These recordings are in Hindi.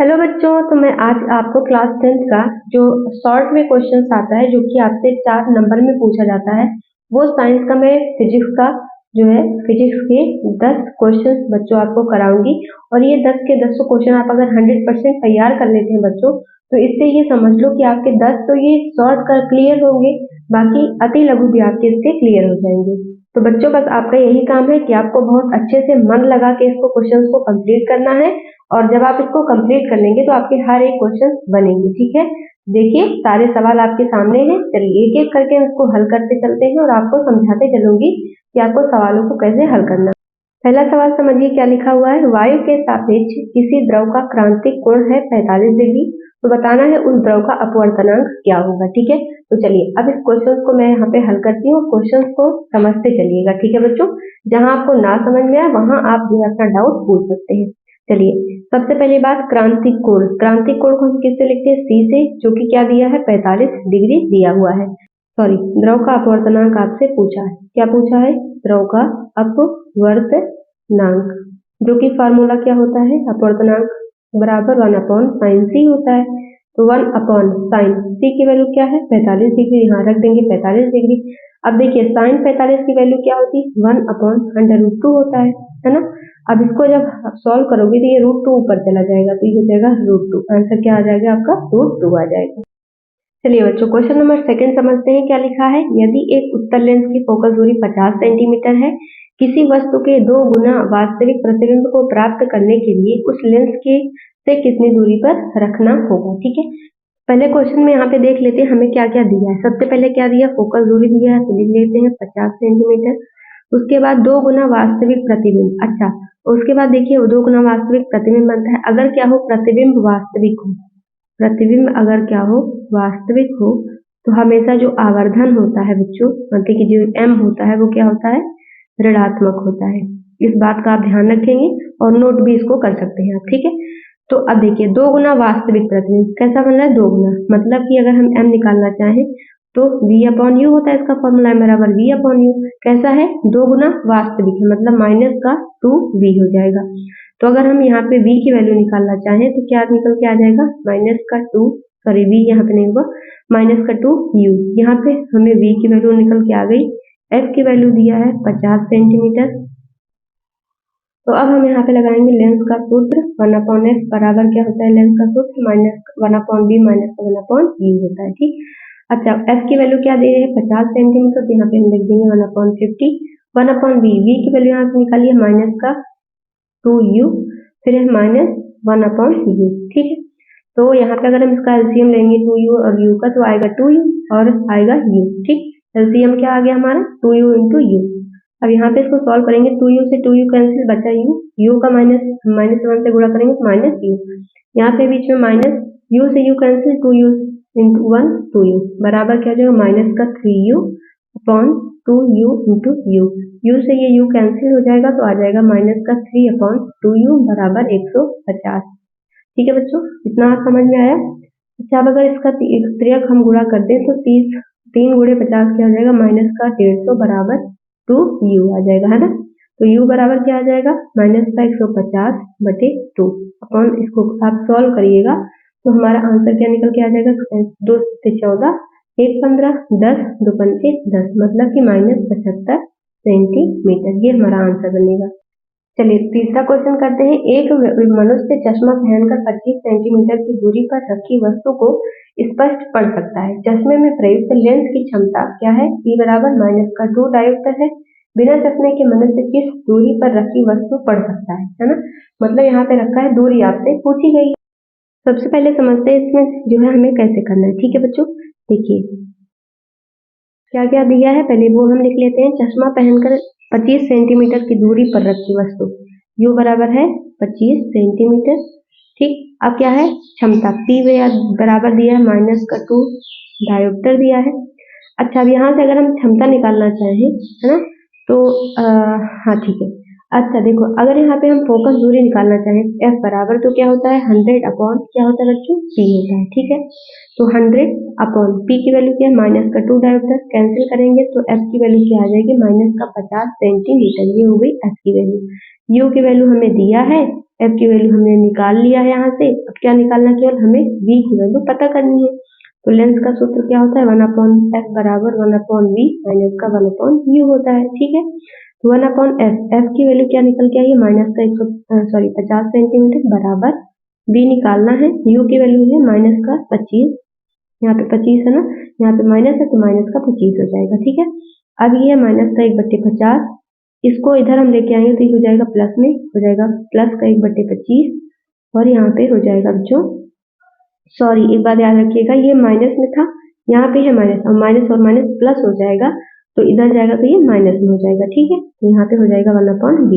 हेलो बच्चों, तो मैं आज आपको क्लास 10th का जो शॉर्ट में क्वेश्चन आता है जो कि आपसे 4 नंबर में पूछा जाता है, वो साइंस का मैं फिजिक्स का जो है फिजिक्स के 10 क्वेश्चन बच्चों आपको कराऊंगी। और ये 10 के 10 क्वेश्चन आप अगर 100% तैयार कर लेते हैं बच्चों, तो इससे ये समझ लो कि आपके 10 तो ये शॉर्ट कर क्लियर होंगे, बाकी अति लघु भी आपके इससे क्लियर हो जाएंगे। तो बच्चों बस आपका यही काम है कि आपको बहुत अच्छे से मन लगा के इसको क्वेश्चंस को कंप्लीट करना है, और जब आप इसको कंप्लीट कर लेंगे तो आपके हर एक क्वेश्चन बनेंगे। ठीक है, देखिए सारे सवाल आपके सामने हैं। चलिए एक एक करके इसको हल करते चलते हैं और आपको समझाते चलूंगी कि आपको सवालों को कैसे हल करना है। पहला सवाल समझिए क्या लिखा हुआ है। वायु के सापेक्ष किसी द्रव का क्रांतिक कोण है 45 डिग्री, तो बताना है उस द्रव का अपवर्तनांक क्या होगा। ठीक है, तो चलिए अब इस क्वेश्चन को मैं यहाँ पे हल करती हूँ, क्वेश्चन को समझते चलिएगा। ठीक है बच्चों, जहाँ आपको ना समझ में आए वहां आप जो है अपना डाउट पूछ सकते हैं। चलिए सबसे पहली बात, क्रांतिक कोण। क्रांतिक कोण को हम किससे लिखते हैं? सी से, जो कि क्या दिया है? 45 डिग्री दिया हुआ है। सॉरी, द्रव का अपवर्तनांक आपसे पूछा है। क्या पूछा है? द्रव का अपवर्तनांक, जो कि फार्मूला क्या होता है? अपवर्तनांक बराबर 1/sin होता है। तो 1/sin सी की वैल्यू क्या है? 45 डिग्री, यहाँ रख देंगे 45 डिग्री। अब देखिए sin 45 की वैल्यू क्या होती है? 1/√2 होता है ना। अब इसको जब सॉल्व करोगे तो ये √2 ऊपर चला जाएगा, तो ये हो जाएगा √2। आंसर क्या आ जाएगा आपका? √2 आ जाएगा। चलिए बच्चों क्वेश्चन नंबर सेकंड समझते हैं क्या लिखा है। यदि एक उत्तल लेंस की फोकस दूरी 50 सेंटीमीटर है, किसी वस्तु के 2 गुना वास्तविक प्रतिबिंब को प्राप्त करने के लिए उस लेंस के से कितनी दूरी पर रखना होगा। ठीक है, पहले क्वेश्चन में यहाँ पे देख लेते हैं हमें क्या क्या दिया है। सबसे पहले क्या दिया? फोकस दूरी दिया है, तो लिख लेते हैं 50 सेंटीमीटर। उसके बाद 2 गुना वास्तविक प्रतिबिंब। अच्छा, उसके बाद देखिए 2 गुना वास्तविक प्रतिबिंब बनता है अगर क्या हो? प्रतिबिंब वास्तविक हो। प्रतिबिंब अगर क्या हो? वास्तविक हो, तो हमेशा जो आवर्धन होता है बच्चों, मतलब कि जो m होता है वो क्या होता है? ऋणात्मक होता है। इस बात का आप ध्यान रखेंगे और नोट भी इसको कर सकते हैं आप। ठीक है, तो अब देखिए 2 गुना वास्तविक प्रतिबिंब कैसा बन रहा है? 2 गुना, मतलब कि अगर हम m निकालना चाहें तो v/u होता है, इसका फॉर्मूला बराबर v/u। कैसा है? 2 गुना वास्तविक है, मतलब माइनस का 2v हो जाएगा। तो अगर हम यहाँ पे v की वैल्यू निकालना चाहें तो क्या निकल के आ जाएगा? माइनस का 2, सॉरी v यहाँ पे नहीं होगा, माइनस का 2u। यहाँ पे हमें v की वैल्यू निकल के आ गई। f की वैल्यू दिया है 50 सेंटीमीटर। तो अब हम यहाँ पे लगाएंगे लेंस का सूत्र 1/f बराबर क्या होता है? लेंस का सूत्र माइनस 1/b माइनस 1/u होता है। ठीक, अच्छा f की वैल्यू क्या दे रहे हैं? 50 सेंटीमीटर, तो यहाँ पे हम लिख देंगे 1/50। 1/v, v की वैल्यू यहाँ से निकालिए माइनस का 2u, फिर है माइनस 1/u। ठीक है, तो यहाँ पे अगर हम इसका एलसीएम लेंगे 2u और u का, तो आएगा 2u और आएगा u। ठीक, एलसीएम क्या आ गया हमारा? 2u into u। अब यहाँ पे इसको सॉल्व करेंगे, 2u से 2u कैंसिल, बचा u का माइनस 1 से गुणा करेंगे तो माइनस u। यहाँ पे बीच में माइनस, u से u cancel, 2u into 1 2u बराबर क्या हो जाएगा? माइनस का 3u upon 2u into u। u से ये u कैंसिल हो जाएगा तो आ जाएगा माइनस का 3/2u बराबर 150। ठीक है बच्चों, इतना समझ में आया? अच्छा, अब अगर इसका त्रियक हम गुणा कर दें तो 3 गुणे 50 क्या हो जाएगा? माइनस का 150 बराबर 2u आ जाएगा, है ना। तो u बराबर क्या आ जाएगा? माइनस का 150 बटे 2 अपॉन, इसको आप सॉल्व करिएगा तो हमारा आंसर क्या निकल के आ जाएगा? 2 से 14, 1 15, 10 2 पंचे 10, मतलब कि -75 सेंटीमीटर। ये हमारा आंसर बनेगा। चलिए तीसरा क्वेश्चन करते हैं। एक मनुष्य चश्मा पहनकर 25 सेंटीमीटर की दूरी पर रखी वस्तु को स्पष्ट पढ़ सकता है। चश्मे में प्रयुक्त लेंस की क्षमता क्या है? P बराबर -2 डायोप्टर है। बिना चश्मे के मनुष्य किस दूरी पर रखी वस्तु पढ़ सकता है ना। मतलब यहाँ पे रखा है, दूरी आपसे पूछी गई। सबसे पहले समझते हैं इसमें जो है हमें कैसे करना है। ठीक है बच्चों, देखिए क्या क्या दिया है, पहले वो हम लिख लेते हैं। चश्मा पहनकर 25 सेंटीमीटर की दूरी पर रखी वस्तु, u बराबर है 25 सेंटीमीटर। ठीक, अब क्या है? क्षमता P बराबर दिया है -2 डायोप्टर दिया है। अच्छा, अब यहाँ से अगर हम क्षमता निकालना चाहें, है ना, तो हाँ ठीक है। अच्छा देखो, अगर यहाँ पे हम फोकस दूरी निकालना चाहें F बराबर, तो क्या होता है? 100 अपॉन क्या होता है बच्चों? P होता है। ठीक है, तो 100 अपॉन P की वैल्यू क्या है? -2 डायोप्टर, कैंसिल करेंगे तो F की वैल्यू क्या आ जाएगी? -50 सेंटीमीटर। ये हो गई F की वैल्यू। U की वैल्यू हमें दिया है f की वैल्यू हमने निकाल लिया है यहाँ से। अब क्या निकालना, केवल हमें v की वैल्यू पता करनी है। तो लेंस का सूत्र क्या होता है, 1/f बराबर 1/v माइनस का 1/u होता है। ठीक है, तो 1/f, f की वैल्यू क्या निकल के आई है, माइनस का 50 सेंटीमीटर बराबर v निकालना है, u की वैल्यू है माइनस का 25, यहाँ पे 25 है ना, यहाँ पे माइनस है तो माइनस का 25 हो जाएगा। ठीक है, अब ये माइनस का 1/50, इसको इधर हम लेके आएंगे तो ये हो जाएगा प्लस में, हो जाएगा प्लस का 1/25, और यहाँ पे हो जाएगा बच्चों, सॉरी एक बात याद रखिएगा, ये माइनस में था, यहाँ पे है माइनस, और माइनस प्लस हो जाएगा तो इधर जाएगा तो ये माइनस में हो जाएगा। ठीक है, तो यहाँ पे हो जाएगा 1/v।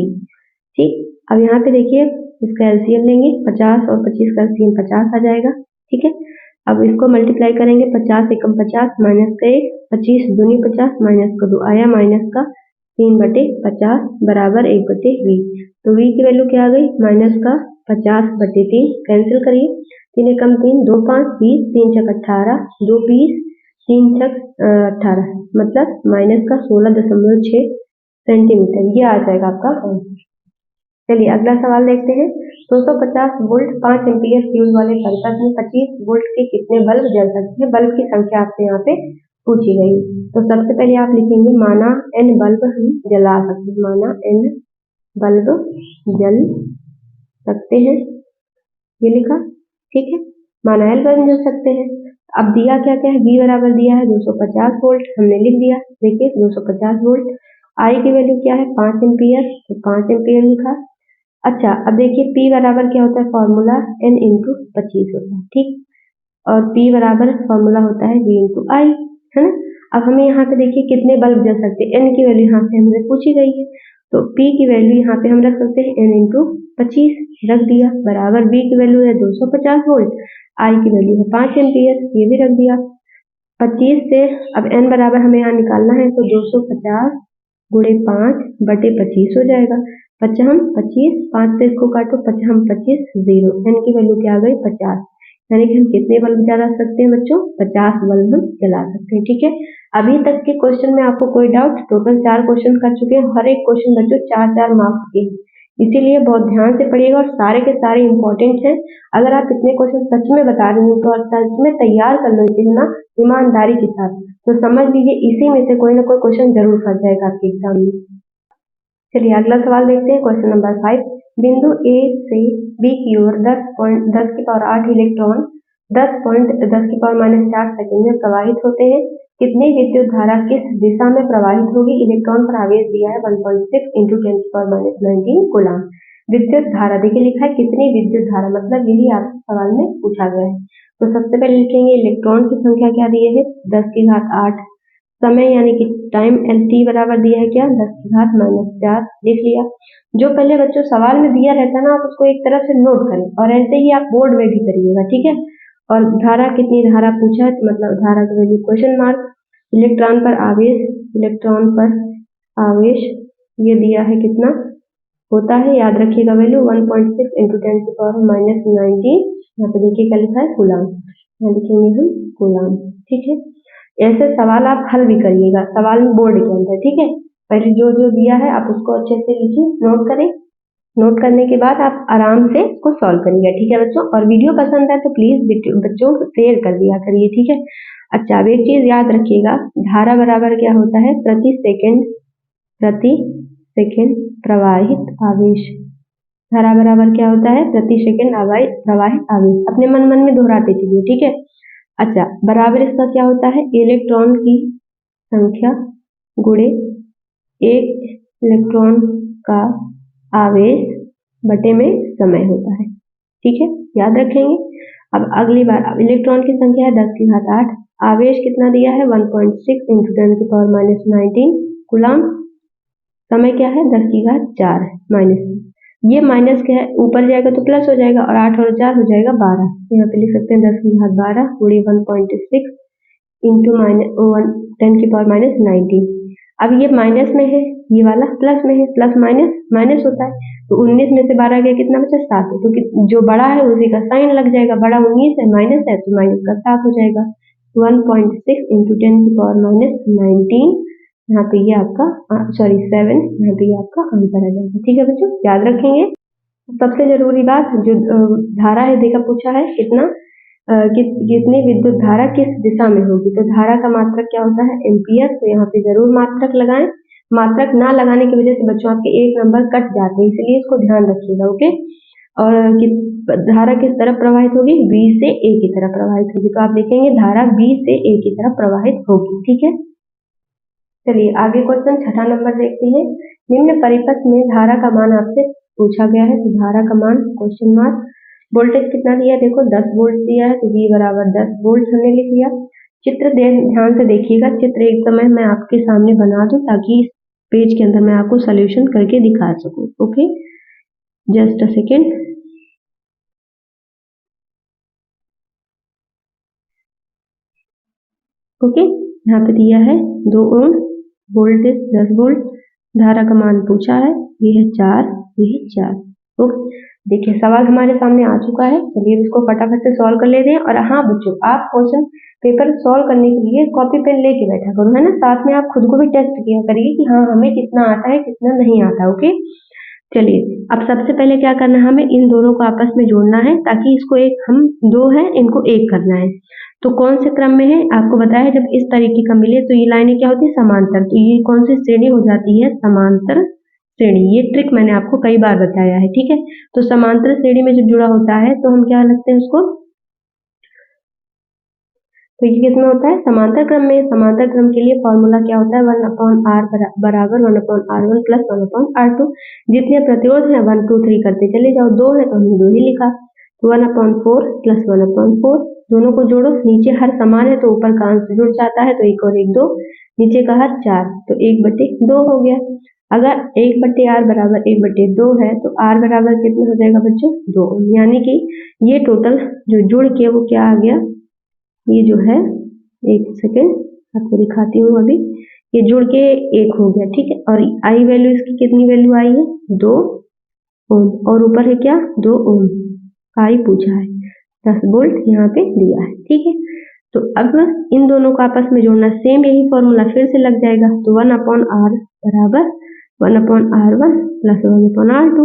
ठीक, अब यहाँ पे देखिए इसका एलसीएम लेंगे, 50 और 25 का एलसीएम 50 आ जाएगा। ठीक है, अब इसको मल्टीप्लाई करेंगे, 50 एकम 50 माइनस का 1, 25 दूनी 50 माइनस का 2 आया माइनस का 3/50 बराबर 1/v। तो v की वैल्यू क्या आ गई, माइनस का 50/3, कैंसिल करिए, 3 एकम 3, 2 5 20, 3 छक 18, 2 20, 3 छक 18, मतलब माइनस का 16.6 सेंटीमीटर, ये आ जाएगा आपका आंसर। चलिए अगला सवाल देखते हैं। 250 वोल्ट 5 एम्पीयर फ्यूज वाले सर्किट में 25 वोल्ट के कितने बल्ब जल सकते हैं, बल्ब की संख्या आपसे यहाँ पे पूछी गई। तो सबसे पहले आप लिखेंगे माना n बल्ब हम जला सकते हैं, माना n बल्ब जल सकते हैं, ये लिखा। ठीक है, माना n बल्ब जल सकते हैं। अब दिया क्या क्या है, V बराबर दिया है 250 वोल्ट, हमने लिख दिया, देखिए 250 वोल्ट। I की वैल्यू क्या है 5 एम्पीयर, तो 5 एम्पीयर लिखा। अच्छा, अब देखिए P बराबर क्या होता है, फॉर्मूला n इंटू 25 होता है। ठीक, और P बराबर फॉर्मूला होता है V इंटू I, है ना। अब हमें यहाँ पे देखिए कितने बल्ब जल सकते हैं, n की वैल्यू यहाँ पे हमसे पूछी गई है, तो P की वैल्यू यहाँ पे हम रख सकते हैं n इंटू 25 रख दिया, बराबर V की वैल्यू है 250 वोल्ट, I की वैल्यू है 5 एम्पीयर, ये भी रख दिया। 25 से अब n बराबर हमें यहाँ निकालना है, तो 250 गुणे 5/25 हो जाएगा। 55 25, 5 से इसको काटो, 55 25 0, n की वैल्यू क्या आ गई 50, यानी कि हम कितने बल्ब जला सकते हैं बच्चों, 50 बल्ब हम जला सकते हैं। ठीक है, अभी तक के क्वेश्चन में आपको कोई डाउट, टोटल 4 क्वेश्चन कर चुके हैं, हर एक क्वेश्चन बच्चों 4-4 मार्क्स के हैं, इसीलिए बहुत ध्यान से पढ़िएगा और सारे के सारे इंपॉर्टेंट हैं। अगर आप इतने क्वेश्चन सच में बता रही हूँ तो सच में तैयार कर लेते हैं ना ईमानदारी के साथ, तो समझ लीजिए इसी में से कोई ना कोई क्वेश्चन जरूर फंस जाएगा आपके एग्जाम में। चलिए अगला सवाल देखते हैं, क्वेश्चन नंबर 5। बिंदु A से B की ओर 10.10⁸ इलेक्ट्रॉन 10.10⁻⁴ सेकंड में प्रवाहित होते हैं, कितनी विद्युत धारा किस दिशा में प्रवाहित होगी, इलेक्ट्रॉन पर आवेश दिया है 1.6 × 10⁻19 कूलम। विद्युत धारा देखिए लिखा है कितनी विद्युत धारा, मतलब यही आपसे सवाल में पूछा गया है। तो सबसे पहले लिखेंगे इलेक्ट्रॉन की संख्या क्या दी है 10⁸, समय यानी कि टाइम lt बराबर दिया है क्या 10⁻⁻⁴, लिख लिया। जो पहले बच्चों सवाल में दिया रहता है ना, आप उसको एक तरफ से नोट करें और ऐसे ही आप बोर्ड में भी करिएगा। ठीक है, और धारा कितनी धारा पूछा है, तो मतलब धारा की वैल्यू क्वेश्चन मार्क, इलेक्ट्रॉन पर आवेश, इलेक्ट्रॉन पर आवेश ये दिया है कितना होता है, याद रखिएगा वैल्यू 1.6 × 10⁻⁻19, यहाँ पे देखिए क्या लिखा है कूलम, यहाँ लिखेंगे हम कूलम। ठीक है, ऐसे सवाल आप हल भी करिएगा सवाल में बोर्ड के अंदर। ठीक है, पहले जो जो दिया है आप उसको अच्छे से लिखिए, नोट करें, नोट करने के बाद आप आराम से इसको सॉल्व करिएगा। ठीक है बच्चों, और वीडियो पसंद है तो प्लीज बच्चों शेयर कर दिया करिए। ठीक है, अच्छा अब एक चीज याद रखिएगा, धारा बराबर क्या होता है प्रति सेकेंड प्रवाहित आवेश, धारा बराबर क्या होता है प्रति सेकेंड प्रवाहित आवेश, अपने मन मन में दोहराते चलिए। ठीक है, अच्छा बराबर इसका क्या होता है इलेक्ट्रॉन की संख्या गुणे एक इलेक्ट्रॉन का आवेश बटे में समय होता है। ठीक है, याद रखेंगे। अब अगली बार, अब इलेक्ट्रॉन की संख्या है 10⁸, आवेश कितना दिया है 1.6 × 10⁻⁻19 कूलम, समय क्या है 10⁴ माइनस, ये माइनस क्या है ऊपर जाएगा तो प्लस हो जाएगा, और 8 और 4 हो जाएगा 12, यहाँ पे लिख सकते हैं 10⁻12 गुणे 1.6 × 10⁻⁻19। अब ये माइनस में है, ये वाला प्लस में है, प्लस माइनस माइनस होता है, तो 19 में से 12 गया कितना बचा 7, तो जो बड़ा है उसी का साइन लग जाएगा, बड़ा 19 है माइनस है तो माइनस का 7 हो जाएगा, 1.6 × 10⁻⁻19, यहाँ पे ये आपका 7, यहाँ पे ये आपका आंसर आ जाएगा। ठीक है बच्चों, याद रखेंगे। सबसे जरूरी बात जो धारा है देखा पूछा है कितना कितनी विद्युत धारा किस दिशा में होगी, तो धारा का मात्रक क्या होता है एम्पियर, तो यहाँ पे जरूर मात्रक लगाएं। मात्रक ना लगाने की वजह से बच्चों आपके एक नंबर कट जाते हैं, इसलिए इसको ध्यान रखिएगा। ओके, और धारा किस तरफ प्रवाहित होगी, बी से ए की तरफ प्रवाहित होगी, तो आप लिखेंगे धारा बी से ए की तरफ प्रवाहित होगी। ठीक है, चलिए आगे क्वेश्चन 6 नंबर देखते हैं। निम्न परिपथ में धारा का मान आपसे पूछा गया है, तो धारा का मान क्वेश्चन मार्क, वोल्टेज कितना दिया है, देखो 10 वोल्ट दिया है, तो V बराबर 10 वोल्ट हमने लिख लिया। चित्र ध्यान से देखिएगा, चित्र एक समय मैं आपके सामने बना दूं ताकि इस पेज के अंदर मैं आपको सोल्यूशन करके दिखा सकूं। Okay, just a second. Okay, यहाँ पे दिया है 2 ओम, वोल्टेज 10 वोल्ट, धारा का मान पूछा है, ये है 4, ये है 4। ओके, देखिए सवाल हमारे सामने आ चुका है, चलिए इसको फटाफट से सॉल्व कर लेते हैं। और हाँ बच्चों, आप क्वेश्चन पेपर सॉल्व करने के लिए कॉपी पेन लेके बैठा करो, है ना, साथ में आप खुद को भी टेस्ट किया करिए कि हाँ हमें कितना आता है कितना नहीं आता। ओके, चलिए अब सबसे पहले क्या करना है, हमें इन दोनों को आपस में जोड़ना है ताकि इसको एक, हम 2 है इनको 1 करना है। तो कौन से क्रम में है आपको बताया है, जब इस तरीके का मिले तो ये लाइनें क्या होती है समांतर, तो ये कौन सी श्रेणी हो जाती है समांतर श्रेणी। ये ट्रिक मैंने आपको कई बार बताया है। ठीक है, तो समांतर श्रेणी में जब जुड़ा होता है तो हम क्या लगते हैं उसको, तो ये किसमें होता है समांतर क्रम में। समांतर क्रम के लिए फॉर्मूला क्या होता है 1/r बराबर 1/r1 प्लस 1/r2। जितने प्रतिरोध है 1 2 3 करते चले जाओ, 2 है तो हमने 2 ही लिखा, 1/4 प्लस 1/4, दोनों को जोड़ो, नीचे हर समान है तो ऊपर का अंश जुड़ जाता है, तो 1 और 1 2, नीचे का हर 4, तो 1/2 हो गया। अगर 1/r बराबर 1/2 है तो r बराबर कितना हो जाएगा बच्चों 2, यानी कि ये टोटल जो जुड़ के वो क्या आ गया, ये जो है, एक सेकेंड आपको दिखाती हूँ अभी, ये जुड़ के 1 हो गया। ठीक है, और आई वैल्यू इसकी कितनी वैल्यू आई है 2 ओम, और ऊपर है क्या 2 ओम, आई पूछा है 10 वोल्ट यहाँ पे दिया है। ठीक है, तो अब इन दोनों को आपस में जोड़ना, सेम यही फॉर्मूला फिर से लग जाएगा, तो 1/r बराबर 1/r1 प्लस 1/r2,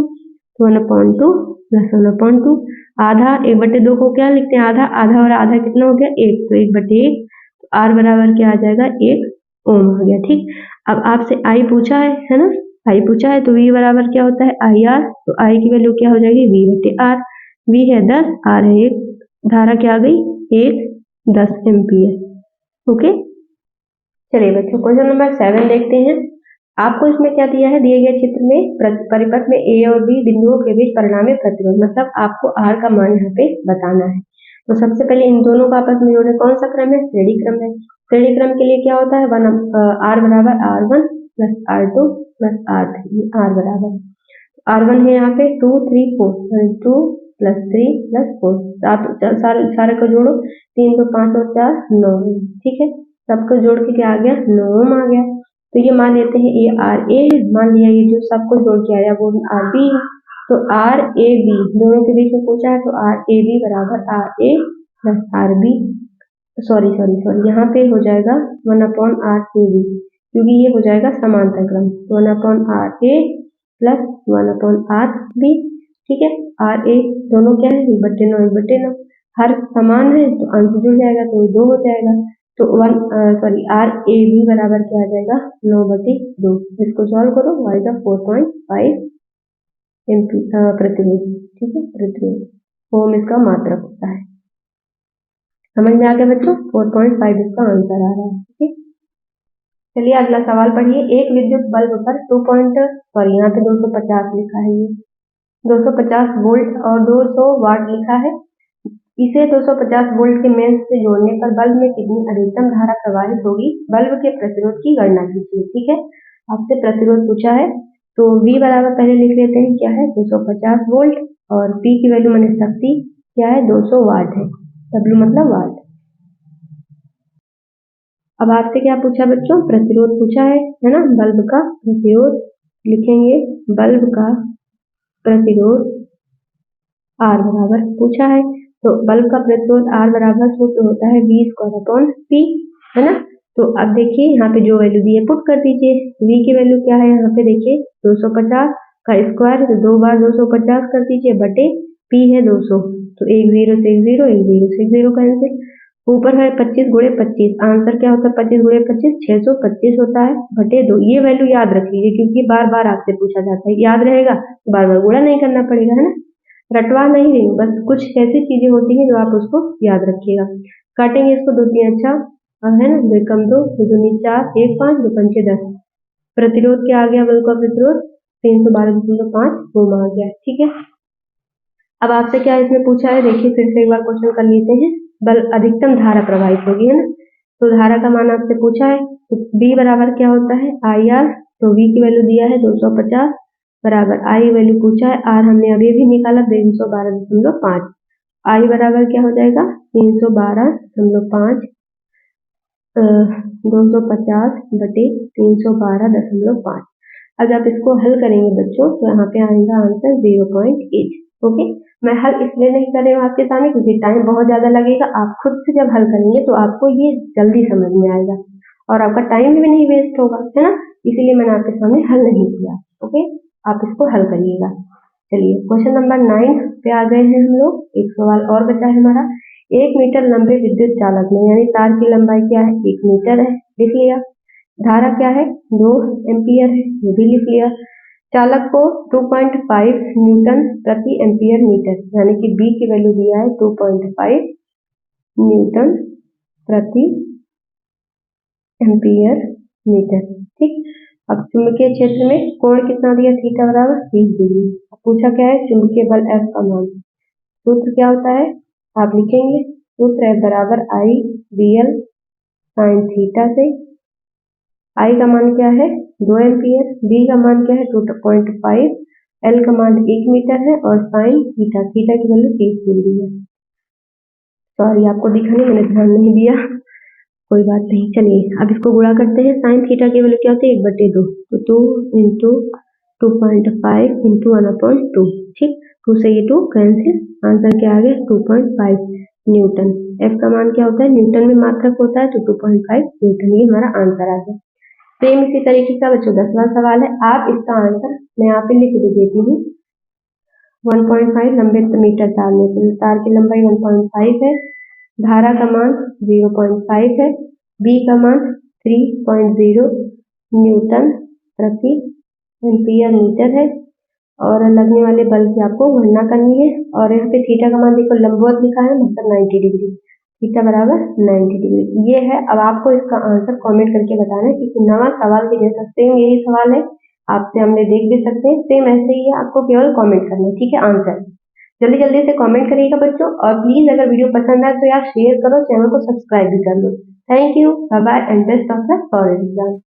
1/2 प्लस 1/2, आधा 1/2 को क्या लिखते हैं आधा, आधा और आधा कितना हो गया 1, तो 1/1, तो r बराबर क्या आ जाएगा 1 ओम आ गया। ठीक, अब आपसे आई पूछा है ना, आई पूछा है तो v बराबर क्या होता है IR, तो I की वैल्यू क्या हो जाएगी V/R, V है 10, R है 1, धारा क्या आ गई 1 10 एम्पियर। ओके, चलिए बच्चों क्वेश्चन नंबर 7 देखते हैं। आपको इसमें क्या दिया है, दिए गए चित्र में परिपथ में A और B बिंदुओं के बीच परिणामी प्रतिरोध, मतलब आपको R का मान यहाँ पे बताना है। तो सबसे पहले इन दोनों को आपस में जोड़े, कौन सा क्रम है श्रेणी क्रम है। श्रेणी क्रम के लिए क्या होता है R बराबर R1 plus R2 plus R3, R बराबर R1 है यहाँ पे 2 3 4, 2 प्लस 3 प्लस 4, सारे को जोड़ो, 3 2 5 और 4 9। ठीक है, सबको जोड़ के क्या आ गया 9 ओम आ गया। तो ये मान लेते हैं ये RA है, मान लिया ये जो सबको जोड़ के आया वो RB है, तो RAB दोनों के बीच में पूछा है, तो RAB बराबर RA प्लस RB, सॉरी यहाँ पे हो जाएगा 1/RAB, क्योंकि ये हो जाएगा समांतर क्रम, 1/RA प्लस 1/RB। ठीक है, RA दोनों क्या है 1/9, हर समान है तो अंश जुड़ जाएगा तो 2 हो जाएगा, तो RAB बराबर क्या आ जाएगा 9/2। इसको सॉल्व करो, आएगा 4.5 प्रतिरोध। ठीक है, प्रतिरोध ओम इसका मात्रक होता है। समझ में आ गया बच्चों, 4.5 इसका आंसर आ रहा है। ठीक है, चलिए अगला सवाल पढ़िए। एक विद्युत बल्ब पर यहाँ पे 250 लिखा है, ये 250 वोल्ट और 200 वाट लिखा है। इसे 250 वोल्ट के मेंस से जोड़ने पर बल्ब में कितनी अधिकतम धारा प्रवाहित होगी, बल्ब के प्रतिरोध की गणना कीजिए। ठीक है, आपसे प्रतिरोध पूछा है, तो V बराबर पहले लिख लेते हैं क्या है 250 वोल्ट, और P की वैल्यू माने शक्ति क्या है 200 वाट है, W मतलब वाट। अब आपसे क्या पूछा बच्चों, प्रतिरोध पूछा है ना, बल्ब का प्रतिरोध लिखेंगे, बल्ब का प्रतिरोध R बराबर पूछा है, तो बल्ब का प्रतिरोध R बराबर सूत्र होता है V²/P, है ना। तो अब देखिए यहाँ पे जो वैल्यू दी है पुट कर दीजिए, V की वैल्यू क्या है यहाँ पे देखिए 250 का स्क्वायर, तो 2 बार 250 कर दीजिए बटे p है 200, तो 1 0 से 1 0, 1 0 से 1 0 कैंसिल। ऊपर है 25 गुणे 25, आंसर क्या होता है 25 गुणे 25 625 होता है बटे 2। ये वैल्यू याद रख लीजिए क्योंकि बार बार आपसे पूछा जाता है, याद रहेगा तो बार बार गुणा नहीं करना पड़ेगा, है ना। रटवा नहीं रही, बस कुछ ऐसी चीजें होती हैं जो आप उसको याद रखिएगा। काटेंगे इसको 2 3 अच्छा, अब है ना 2 कम 2 2 4 1 5 2 5 10। प्रतिरोध क्या आ गया, बल का प्रतिरोध 312.5 ओम आ गया, ठीक है। अब आपसे क्या इसमें पूछा है, देखिए फिर से एक बार क्वेश्चन कर लेते हैं। बल अधिकतम धारा प्रवाहित होगी, है ना, तो धारा का मान आपसे पूछा है, तो B बराबर क्या होता है IR, तो V की वैल्यू दिया है 250 बराबर I वैल्यू पूछा है, R हमने अभी भी निकाला 312.5, I बराबर क्या हो जाएगा 312.5 250 बटे 312.5। अगर आप इसको हल करेंगे बच्चों तो यहाँ पे आएगा आंसर 0.8। ओके, मैं हल इसलिए नहीं कर रही हूँ आपके सामने क्योंकि टाइम बहुत ज्यादा लगेगा। आप खुद से जब हल करेंगे तो आपको ये जल्दी समझ में आएगा और आपका टाइम भी नहीं वेस्ट होगा, है ना, इसीलिए मैंने आपके सामने हल नहीं किया। ओके, आप इसको हल करिएगा। चलिए क्वेश्चन नंबर 9 पे आ गए हैं हम लोग। एक सवाल और बचा है हमारा। 1 मीटर लंबे विद्युत चालक में, यानी तार की लंबाई क्या है 1 मीटर है, लिख लिया। धारा क्या है 2 एम्पियर है, ये भी लिख लिया। चालक को 2.5 न्यूटन प्रति एम्पियर मीटर, यानी कि B की वैल्यू दिया है 2.5 न्यूटन प्रति एम्पियर मीटर, ठीक। अब चुंबकीय क्षेत्र में कोण कितना दिया, थीटा बराबर 30 डिग्री। पूछा क्या है चुंबकीय बल F का मान। सूत्र क्या होता है आप लिखेंगे, सूत्र F बराबर I BL साइन थीटा से। I का मान क्या है 2 एम्पियर, B का मान क्या है 2.5, L का मान 1 मीटर है और साइन थीटा, थीटा की वैल्यू 30 डिग्री है। सॉरी आपको दिखा नहीं, मैंने ध्यान नहीं दिया, कोई बात नहीं। चलिए अब इसको गुणा करते हैं। साइन थीटा की वैल्यू क्या होती है 1/2, तो 2 इंटू 2.5 इंटू 1/2, ठीक। 2 से ये 2 कैंसिल, आंसर क्या आ गया 2.5 न्यूटन। F का मान क्या होता है न्यूटन में मात्रक होता है, तो 2.5 न्यूटन, ये हमारा आंसर आ गया। सेम इसी तरीके का बच्चों 10वां सवाल है। आप इसका आंसर मैं यहाँ पे लिख देती हूँ। 1.5 लंबे मीटर तार में, तो तार की लंबाई 1.5 है, धारा का मान 0.5 है, B का मान 3.0 न्यूटन प्रति एम्पियर मीटर है और लगने वाले बल की आपको गणना करनी है। और यहाँ पे थीटा का मान देखो लंबवत लिखा है, मतलब 90 डिग्री, थीटा बराबर 90 डिग्री ये है। अब आपको इसका आंसर कमेंट करके बताना है, क्योंकि नवा सवाल के जैसा सेम यही सवाल है, आपसे हमने देख भी सकते हैं, सेम ऐसे ही है, आपको केवल कमेंट करना है, ठीक है। आंसर जल्दी जल्दी से कमेंट करिएगा बच्चों, और प्लीज अगर वीडियो पसंद आए तो यार शेयर करो, चैनल को सब्सक्राइब भी कर लो। Thank you, bye bye and best of luck for exam.